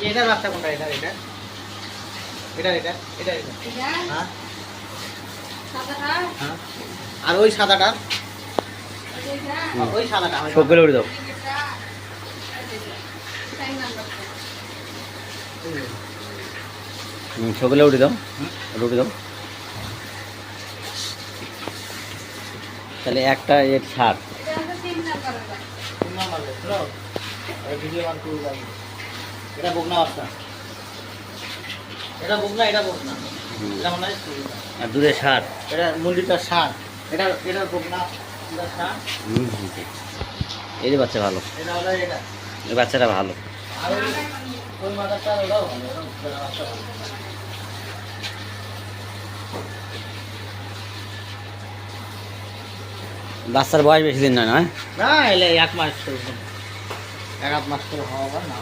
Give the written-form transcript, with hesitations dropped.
এটার বাচ্চা কোনটা? এটা এটা এটা এটা এটা এটা হ্যাঁ হ্যাঁ। আর ওই সাদাটা, ওই সাদাটা সবগুলো উঠে দাও। সবগুলো উঠে দাও, উঠে দাও। তাহলে একটা এর 60। এটা বকনা বাচ্চা, এটা বকনা, এটা বকনা, এটা মনে হয় আর দুধে 60। এটা মুরগিটা 60, এটা এটা বকনা, এটা 60। এই যে বাচ্চা ভালো, এটা হলো এটা, এই বাচ্চাটা ভালো। আর ওই মাদারটা ওটাও ভালো, ওটা বাচ্চা ভালো। বাচ্চার বয়স বেশি দিন নয়, নয়? না এলে 1 মাস করে, 1.5 মাস করে হওয়া না।